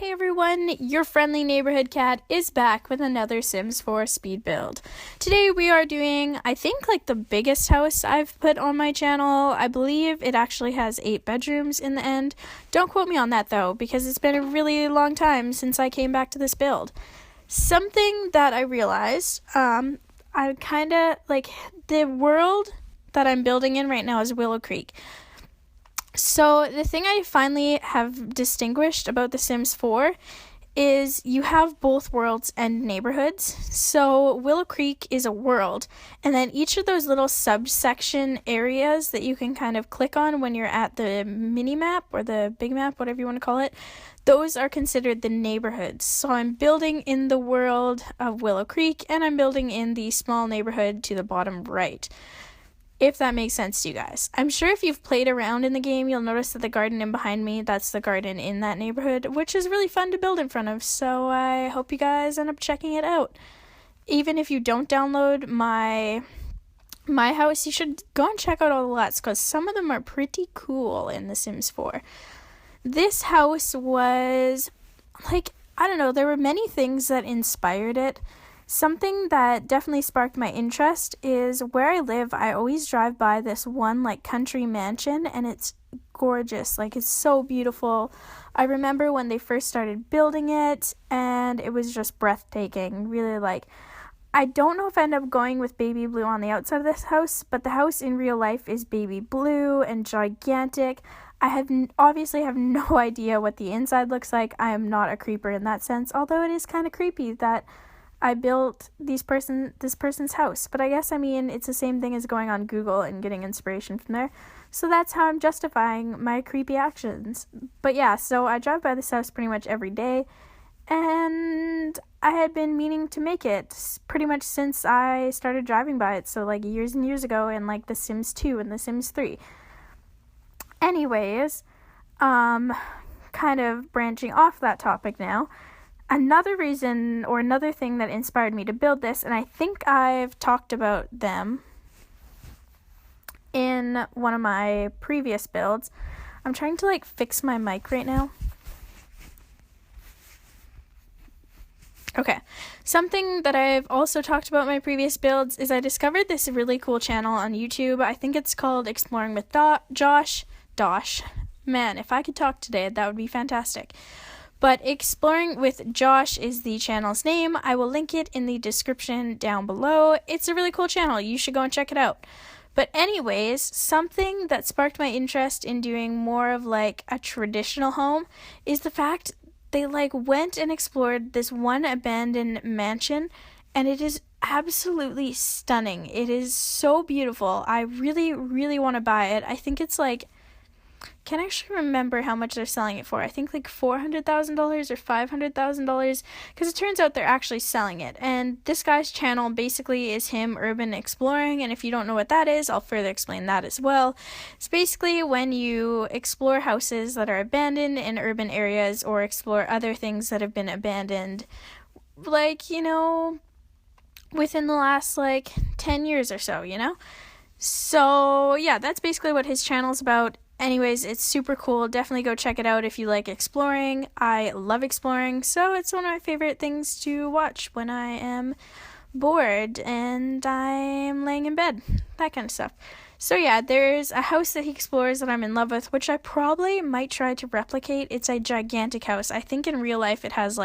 Hey everyone, your friendly neighborhood cat is back with another Sims 4 speed build. Today we are doing, I think, the biggest house I've put on my channel. I believe it actually has 8 bedrooms in the end. Don't quote me on that though, because it's been a really long time since I came back to this build. Something that I realized, the world that I'm building in right now is Willow Creek. So the thing I finally have distinguished about The Sims 4 is you have both worlds and neighborhoods. So Willow Creek is a world, and then each of those little subsection areas that you can kind of click on when you're at the mini map or the big map, whatever you want to call it, those are considered the neighborhoods. So I'm building in the world of Willow Creek, and I'm building in the small neighborhood to the bottom right. If that makes sense to you guys. I'm sure if you've played around in the game, you'll notice that the garden in behind me, that's the garden in that neighborhood, which is really fun to build in front of, so I hope you guys end up checking it out. Even if you don't download my house, you should go and check out all the lots, because some of them are pretty cool in The Sims 4. This house was, I don't know, there were many things that inspired it. Something that definitely sparked my interest is where I live, I always drive by this one country mansion, and it's gorgeous. It's so beautiful. I remember when they first started building it, and it was just breathtaking. Really I don't know if I end up going with baby blue on the outside of this house, but the house in real life is baby blue and gigantic. I obviously have no idea what the inside looks like. I am not a creeper in that sense, although it is kind of creepy that I built this person's house. But I guess, it's the same thing as going on Google and getting inspiration from there. So that's how I'm justifying my creepy actions. But yeah, so I drive by this house pretty much every day. And I had been meaning to make it pretty much since I started driving by it. So years and years ago in The Sims 2 and The Sims 3. Anyways, kind of branching off that topic now. Another reason or another thing that inspired me to build this, and I think I've talked about them in one of my previous builds. I'm trying to fix my mic right now. Okay, something that I've also talked about in my previous builds is I discovered this really cool channel on YouTube. I think it's called Exploring with Josh. Man, if I could talk today, that would be fantastic. But Exploring with Josh is the channel's name. I will link it in the description down below. It's a really cool channel. You should go and check it out. But anyways, something that sparked my interest in doing more of a traditional home is the fact they went and explored this one abandoned mansion, and it is absolutely stunning. It is so beautiful. I really, really want to buy it. I think it's can't actually remember how much they're selling it for. I think $400,000 or $500,000, because it turns out they're actually selling it. And this guy's channel basically is him urban exploring, and if you don't know what that is, I'll further explain that as well. It's basically when you explore houses that are abandoned in urban areas or explore other things that have been abandoned, within the last 10 years or so, So yeah, that's basically what his channel's about. Anyways, it's super cool. Definitely go check it out if you like exploring. I love exploring, so it's one of my favorite things to watch when I am bored and I'm laying in bed, that kind of stuff. So yeah, there's a house that he explores that I'm in love with, which I probably might try to replicate. It's a gigantic house. I think in real life it has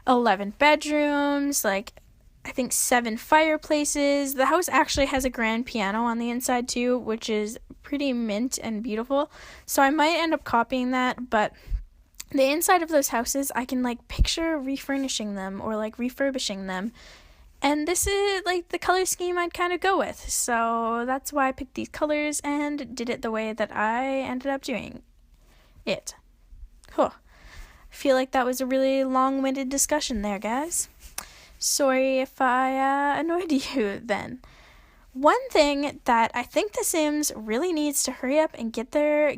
11 bedrooms, I think 7 fireplaces. The house actually has a grand piano on the inside too, which is pretty mint and beautiful. So I might end up copying that, but the inside of those houses, I can picture refurnishing them or refurbishing them. And this is the color scheme I'd kind of go with. So that's why I picked these colors and did it the way that I ended up doing it. I feel like that was a really long-winded discussion there, guys. Sorry if I annoyed you then. One thing that I think The Sims really needs to hurry up and get their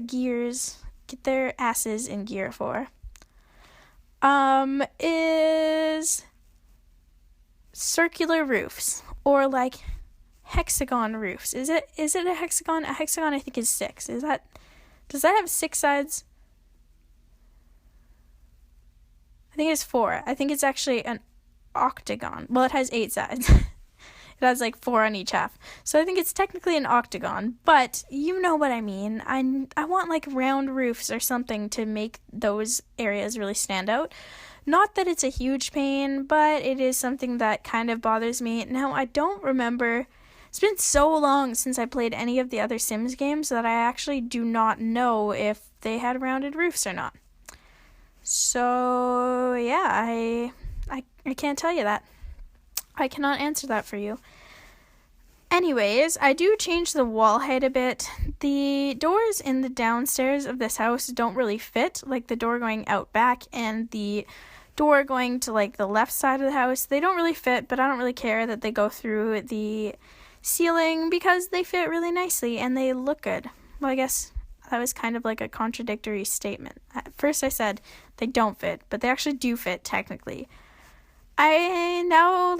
asses in gear for, is circular roofs or hexagon roofs. Is it a hexagon? A hexagon I think is 6. Does that have 6 sides? I think it's 4. I think it's actually an octagon. Well, it has 8 sides. It has like 4 on each half. So I think it's technically an octagon, but you know what I mean. I want like round roofs or something to make those areas really stand out. Not that it's a huge pain, but it is something that kind of bothers me. Now, I don't remember. It's been so long since I played any of the other Sims games that I actually do not know if they had rounded roofs or not. So, yeah, I can't tell you that. I cannot answer that for you. Anyways, I do change the wall height a bit. The doors in the downstairs of this house don't really fit, like the door going out back and the door going to like the left side of the house. They don't really fit, but I don't really care that they go through the ceiling because they fit really nicely and they look good. Well, I guess that was kind of like a contradictory statement. At first I said they don't fit, but they actually do fit technically. Now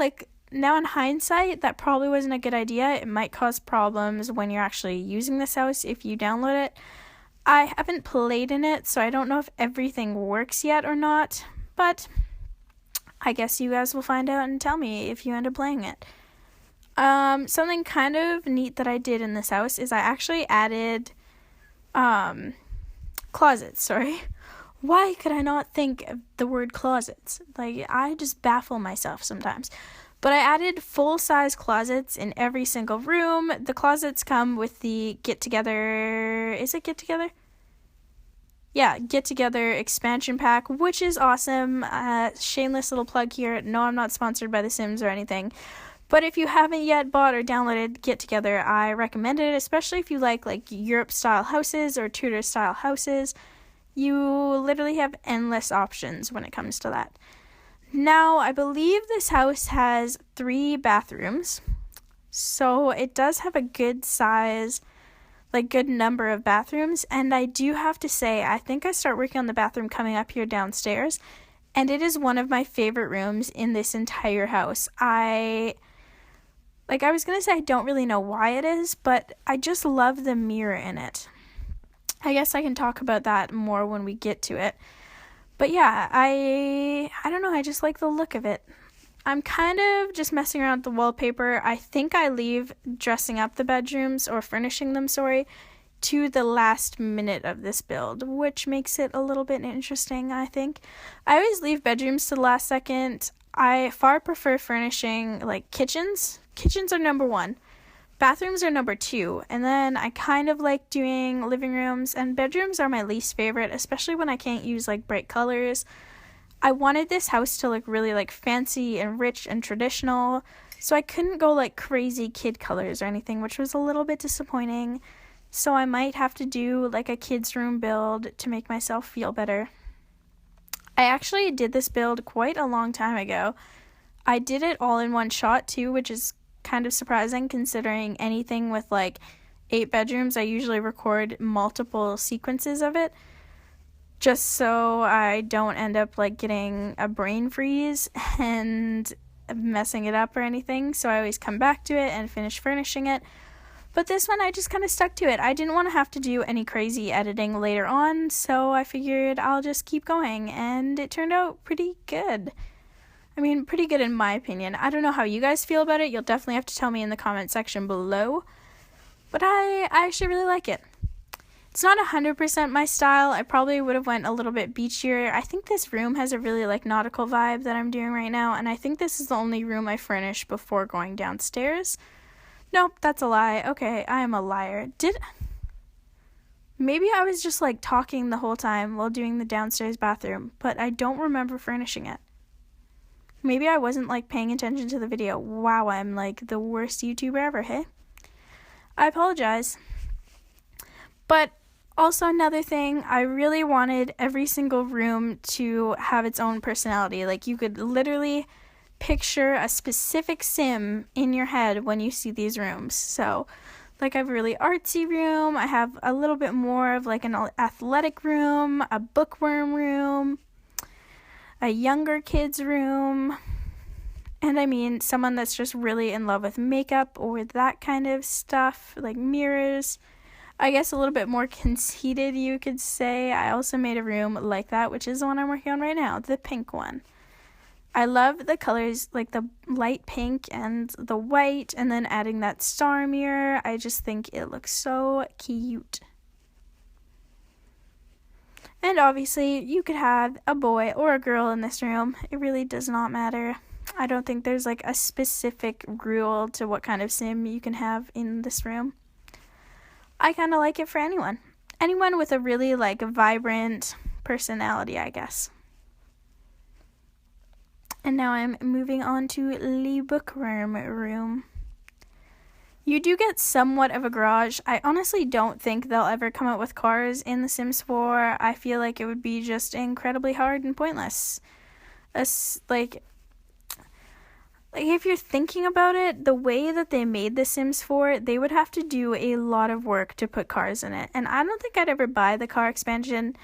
in hindsight, that probably wasn't a good idea. It might cause problems when you're actually using this house if you download it. I haven't played in it, so I don't know if everything works yet or not, but I guess you guys will find out and tell me if you end up playing it. Something kind of neat that I did in this house is I actually added closets, sorry. Why could I not think of the word closets? Like, I just baffle myself sometimes. But I added full-size closets in every single room. The closets come with the get-together... Is it get-together? Yeah, get-together expansion pack, which is awesome. Shameless little plug here. No, I'm not sponsored by The Sims or anything. But if you haven't yet bought or downloaded Get Together, I recommend it, especially if you like Europe-style houses or Tudor-style houses. You literally have endless options when it comes to that. Now, I believe this house has 3 bathrooms, so it does have a good size, good number of bathrooms, and I do have to say, I think I start working on the bathroom coming up here downstairs, and it is one of my favorite rooms in this entire house. I was going to say I don't really know why it is, but I just love the mirror in it. I guess I can talk about that more when we get to it. But yeah, I don't know, I just like the look of it. I'm kind of just messing around with the wallpaper. I think I leave dressing up the bedrooms, or furnishing them, to the last minute of this build, which makes it a little bit interesting, I think. I always leave bedrooms to the last second. I far prefer furnishing, kitchens. Kitchens are number 1. Bathrooms are number 2, and then I kind of like doing living rooms, and bedrooms are my least favorite, especially when I can't use bright colors. I wanted this house to look really fancy and rich and traditional, so I couldn't go crazy kid colors or anything, which was a little bit disappointing. So I might have to do a kids room build to make myself feel better. I actually did this build quite a long time ago. I did it all in one shot too, which is kind of surprising considering anything with 8 bedrooms, I usually record multiple sequences of it just so I don't end up getting a brain freeze and messing it up or anything. So I always come back to it and finish furnishing it. But this one I just kind of stuck to it. I didn't want to have to do any crazy editing later on, so I figured I'll just keep going, and it turned out pretty good. I mean, pretty good in my opinion. I don't know how you guys feel about it. You'll definitely have to tell me in the comment section below. But I actually really like it. It's not 100% my style. I probably would have went a little bit beachier. I think this room has a really nautical vibe that I'm doing right now. And I think this is the only room I furnished before going downstairs. Nope, that's a lie. Okay, I am a liar. Maybe I was just talking the whole time while doing the downstairs bathroom. But I don't remember furnishing it. Maybe I wasn't paying attention to the video. Wow, I'm the worst YouTuber ever, hey? I apologize. But also another thing, I really wanted every single room to have its own personality. You could literally picture a specific sim in your head when you see these rooms. So, I have a really artsy room. I have a little bit more of an athletic room, a bookworm room, a younger kid's room, and I mean someone that's just really in love with makeup or that kind of stuff, mirrors. I guess a little bit more conceited, you could say. I also made a room like that, which is the one I'm working on right now, the pink one. I love the colors, like the light pink and the white, and then adding that star mirror. I just think it looks so cute. And obviously, you could have a boy or a girl in this room. It really does not matter. I don't think there's like a specific rule to what kind of sim you can have in this room. I kind of like it for anyone. Anyone with a really like vibrant personality, I guess. And now I'm moving on to the book room. You do get somewhat of a garage. I honestly don't think they'll ever come out with cars in The Sims 4. I feel like it would be just incredibly hard and pointless. Like if you're thinking about it, the way that they made The Sims 4, they would have to do a lot of work to put cars in it. And I don't think I'd ever buy the car expansion.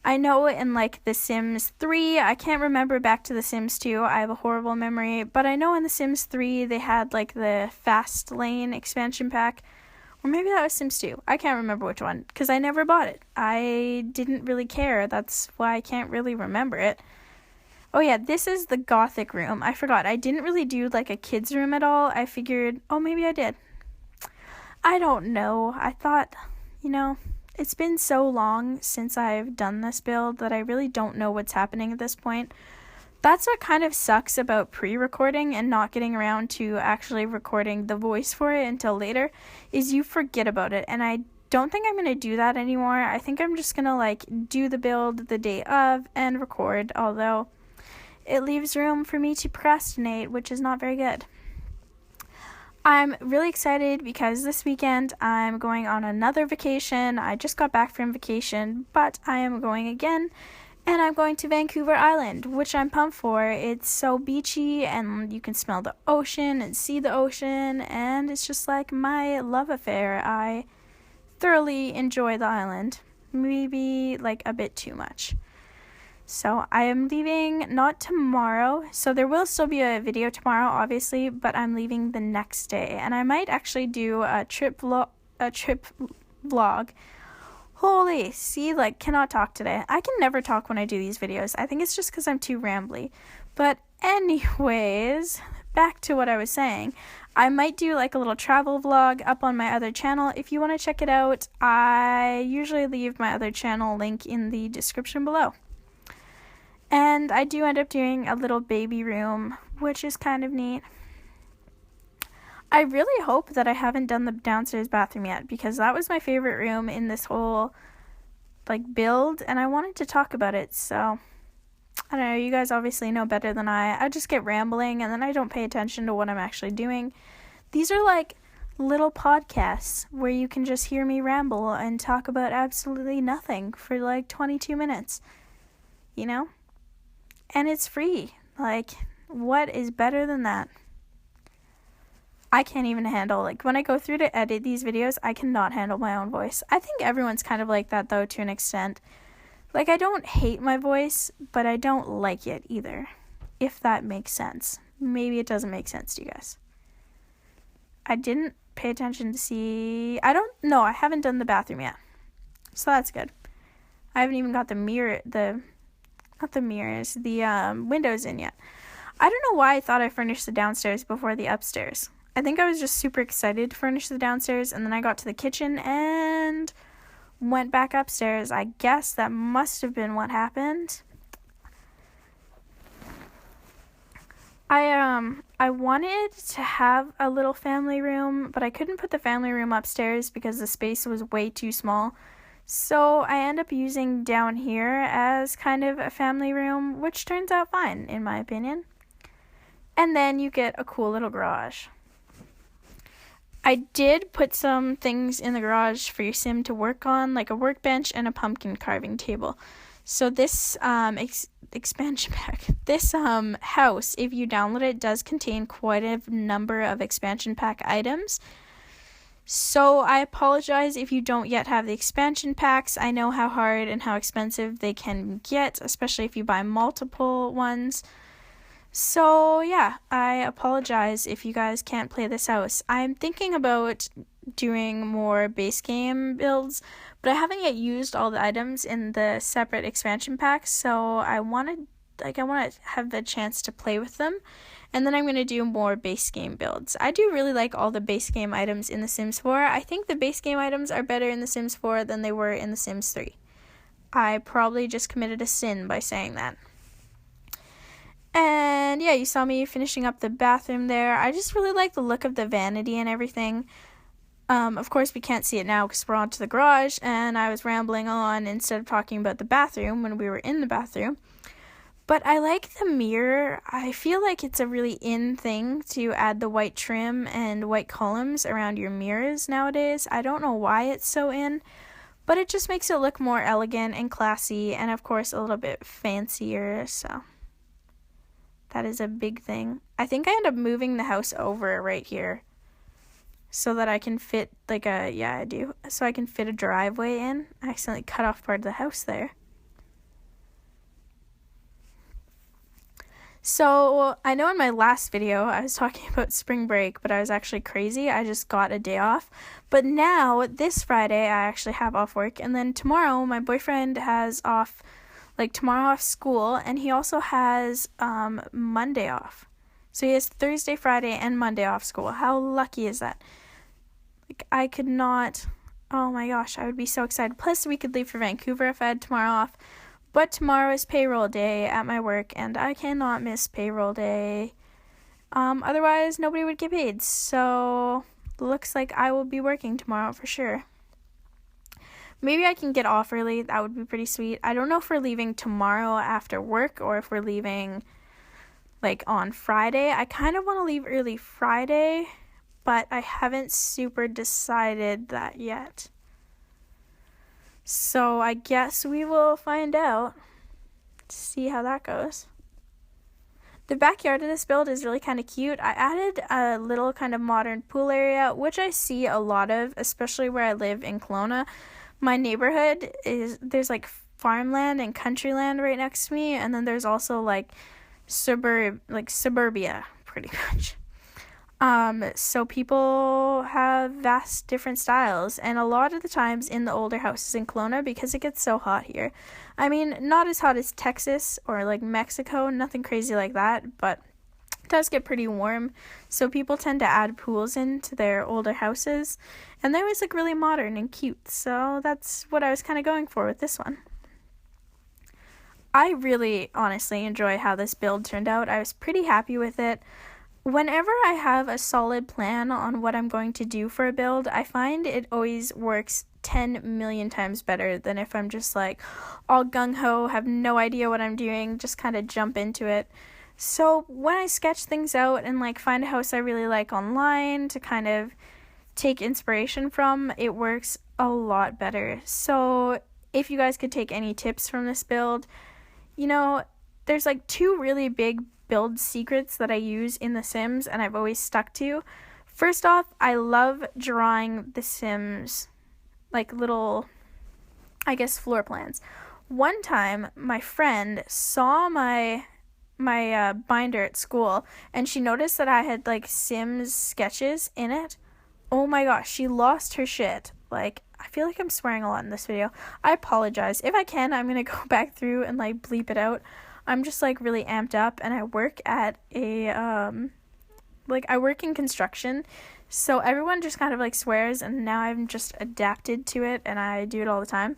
I know in like The Sims 3, I can't remember back to The Sims 2, I have a horrible memory, but I know in The Sims 3 they had like the Fast Lane expansion pack, or maybe that was Sims 2, I can't remember which one, because I never bought it. I didn't really care, that's why I can't really remember it. Oh yeah, this is the Gothic Room, I forgot, I didn't really do like a kid's room at all. I figured, oh maybe I did. I don't know, I thought, it's been so long since I've done this build that I really don't know what's happening at this point. That's what kind of sucks about pre-recording and not getting around to actually recording the voice for it until later, is you forget about it. And I don't think I'm going to do that anymore. I think I'm just going to like do the build the day of and record, although it leaves room for me to procrastinate, which is not very good. I'm really excited because this weekend I'm going on another vacation. I just got back from vacation, but I am going again, and I'm going to Vancouver Island, which I'm pumped for. It's so beachy, and you can smell the ocean and see the ocean, and it's just like my love affair. I thoroughly enjoy the island, maybe like a bit too much. So I am leaving not tomorrow, so there will still be a video tomorrow, obviously, but I'm leaving the next day, and I might actually do a trip vlog. Holy, see, like, cannot talk today. I can never talk when I do these videos. I think it's just because I'm too rambly. But anyways, back to what I was saying. I might do like a little travel vlog up on my other channel. If you want to check it out, I usually leave my other channel link in the description below. And I do end up doing a little baby room, which is kind of neat. I really hope that I haven't done the downstairs bathroom yet, because that was my favorite room in this whole like build, and I wanted to talk about it. So I don't know, you guys obviously know better than I just get rambling and then I don't pay attention to what I'm actually doing. These are like little podcasts where you can just hear me ramble and talk about absolutely nothing for like 22 minutes, and it's free. Like, what is better than that? I can't even handle, like, when I go through to edit these videos, I cannot handle my own voice. I think everyone's kind of like that, though, to an extent. Like, I don't hate my voice, but I don't like it either, if that makes sense. Maybe it doesn't make sense to you guys. I didn't pay attention to see... I haven't done the bathroom yet. So that's good. I haven't even got the windows in yet. I don't know why I thought I furnished the downstairs before the upstairs. I think I was just super excited to furnish the downstairs, and then I got to the kitchen and went back upstairs. I guess that must have been what happened. I wanted to have a little family room, but I couldn't put the family room upstairs because the space was way too small. So I end up using down here as kind of a family room, which turns out fine, in my opinion. And then you get a cool little garage. I did put some things in the garage for your sim to work on, like a workbench and a pumpkin carving table. So this expansion pack, this house, if you download it, does contain quite a number of expansion pack items. So I apologize if you don't yet have the expansion packs. I know how hard and how expensive they can get, especially if you buy multiple ones. So yeah, I apologize if you guys can't play this house. I'm thinking about doing more base game builds, but I haven't yet used all the items in the separate expansion packs, so I want to have the chance to play with them. And then I'm going to do more base game builds. I do really like all the base game items in The Sims 4. I think the base game items are better in The Sims 4 than they were in The Sims 3. I probably just committed a sin by saying that. And yeah, you saw me finishing up the bathroom there. I just really like the look of the vanity and everything. Of course, we can't see it now because we're on to the garage, and I was rambling on instead of talking about the bathroom when we were in the bathroom. But I like the mirror. I feel like it's a really in thing to add the white trim and white columns around your mirrors nowadays. I don't know why it's so in, but it just makes it look more elegant and classy, and of course a little bit fancier, so that is a big thing. I think I end up moving the house over right here so that I can fit so I can fit a driveway in. I accidentally cut off part of the house there. So, I know in my last video I was talking about spring break, but I was actually crazy. I just got a day off. But now, this Friday, I actually have off work. And then tomorrow, my boyfriend has off, tomorrow off school. And he also has Monday off. So he has Thursday, Friday, and Monday off school. How lucky is that? I could not... Oh my gosh, I would be so excited. Plus, we could leave for Vancouver if I had tomorrow off. But tomorrow is payroll day at my work, and I cannot miss payroll day. Otherwise, nobody would get paid. So, looks like I will be working tomorrow for sure. Maybe I can get off early. That would be pretty sweet. I don't know if we're leaving tomorrow after work or if we're leaving, on Friday. I kind of want to leave early Friday, but I haven't super decided that yet. So I guess we will find out, see how that goes. The backyard of this build is really kind of cute. I added a little kind of modern pool area, which I see a lot of, especially where I live in Kelowna. My neighborhood there's farmland and country land right next to me, and then there's also suburbia, pretty much. So people have vast different styles, and a lot of the times in the older houses in Kelowna, because it gets so hot here. I mean, not as hot as Texas or Mexico, nothing crazy like that, but it does get pretty warm. So people tend to add pools into their older houses, and they always look really modern and cute. So that's what I was kind of going for with this one. I really honestly enjoy how this build turned out. I was pretty happy with it. Whenever I have a solid plan on what I'm going to do for a build, I find it always works 10 million times better than if I'm just all gung-ho, have no idea what I'm doing, just kind of jump into it. So when I sketch things out and find a house I really like online to kind of take inspiration from, it works a lot better. So if you guys could take any tips from this build, there's two really big build secrets that I use in The Sims and I've always stuck to. First off, I love drawing The Sims little, floor plans. One time, my friend saw my binder at school, and she noticed that I had Sims sketches in it. Oh my gosh, she lost her shit. I feel like I'm swearing a lot in this video. I apologize. If I can, I'm gonna go back through and bleep it out. I'm just really amped up, and I work at I work in construction, so everyone just kind of swears, and now I'm just adapted to it, and I do it all the time.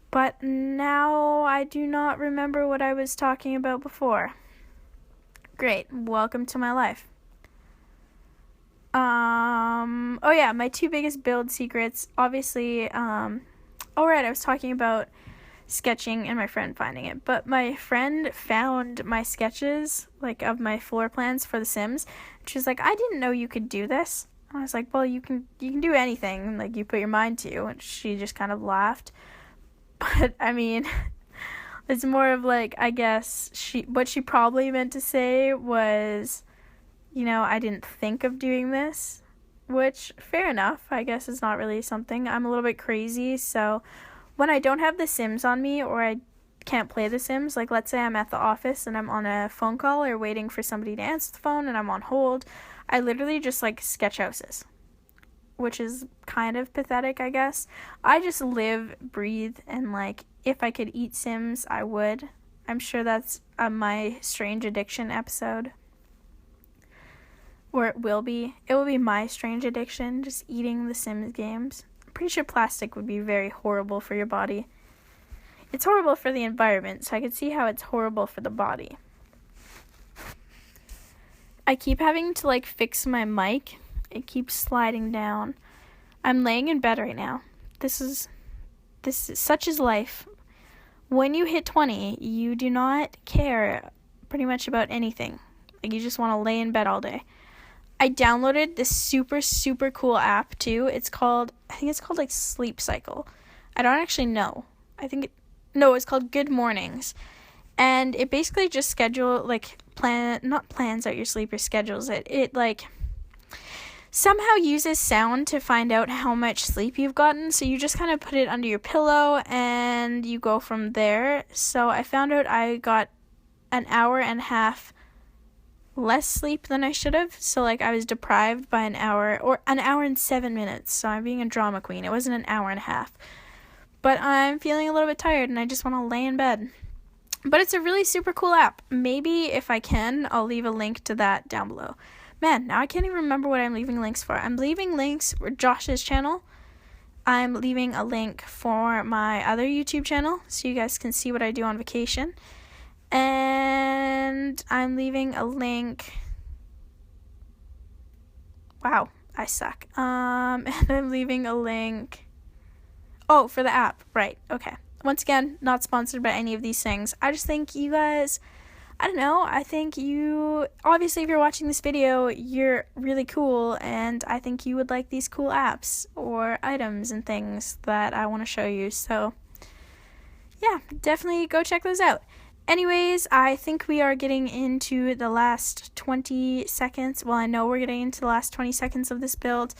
But now I do not remember what I was talking about before. Great, welcome to my life. Oh yeah, my two biggest build secrets, obviously, I was talking about sketching and my friend finding it, but my friend found my sketches of my floor plans for The Sims. She's like, I didn't know you could do this. And I was like, well, you can do anything you put your mind to. And she just kind of laughed. But I mean, it's more of I guess what she probably meant to say was, I didn't think of doing this, which fair enough. I guess it's not really something. I'm a little bit crazy, so when I don't have The Sims on me, or I can't play The Sims. Like, let's say I'm at the office and I'm on a phone call or waiting for somebody to answer the phone and I'm on hold. I literally just, like, sketch houses, which is kind of pathetic, I guess. I just live, breathe, and, like, if I could eat Sims, I would. I'm sure that's my strange addiction episode. Or it will be. It will be my strange addiction, just eating the Sims games. I'm pretty sure plastic would be very horrible for your body. It's horrible for the environment, so I could see how it's horrible for the body. I keep having to, like, fix my mic. It keeps sliding down. I'm laying in bed right now. This is such is life. When you hit 20, you do not care pretty much about anything. Like, you just want to lay in bed all day. I downloaded this super, super cool app, too. I think it's called, like, Sleep Cycle. I don't actually know. It's called Good Mornings. And it basically just not plans out your sleep or schedules it. It, like, somehow uses sound to find out how much sleep you've gotten. So you just kind of put it under your pillow and you go from there. So I found out I got an hour and a half less sleep than I should have. So, like, I was deprived by an hour and 7 minutes. So I'm being a drama queen. It wasn't an hour and a half. But I'm feeling a little bit tired and I just want to lay in bed. But it's a really super cool app. Maybe if I can, I'll leave a link to that down below. Man, now I can't even remember what I'm leaving links for. I'm leaving links for Josh's channel. I'm leaving a link for my other YouTube channel so you guys can see what I do on vacation. And I'm leaving a link. Wow, I suck. And I'm leaving a link. Oh, for the app. Right, okay. Once again, not sponsored by any of these things. I just think you guys, I don't know, I think you, obviously if you're watching this video, you're really cool, and I think you would like these cool apps or items and things that I want to show you. So, yeah, definitely go check those out. Anyways, I think we are getting into the last 20 seconds. Well, I know we're getting into the last 20 seconds of this build.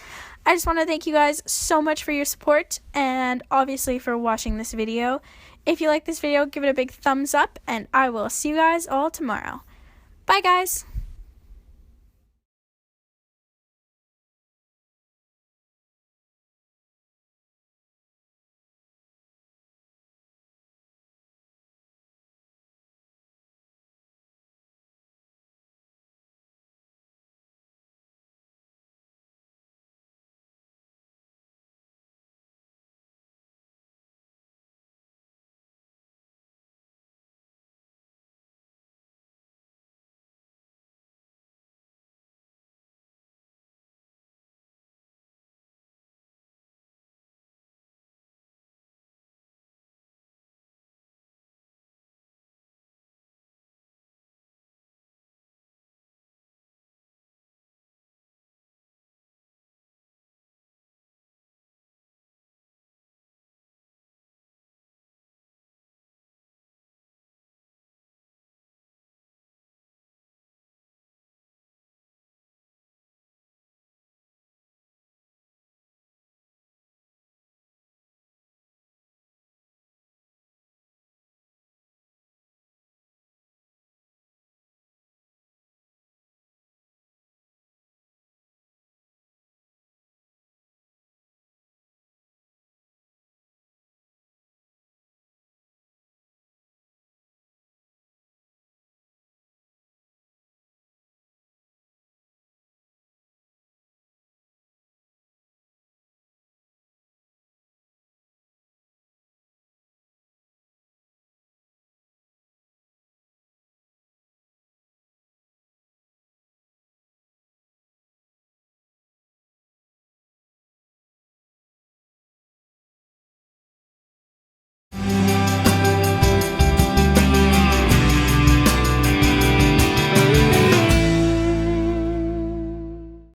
I just want to thank you guys so much for your support and obviously for watching this video. If you like this video, give it a big thumbs up and I will see you guys all tomorrow. Bye, guys!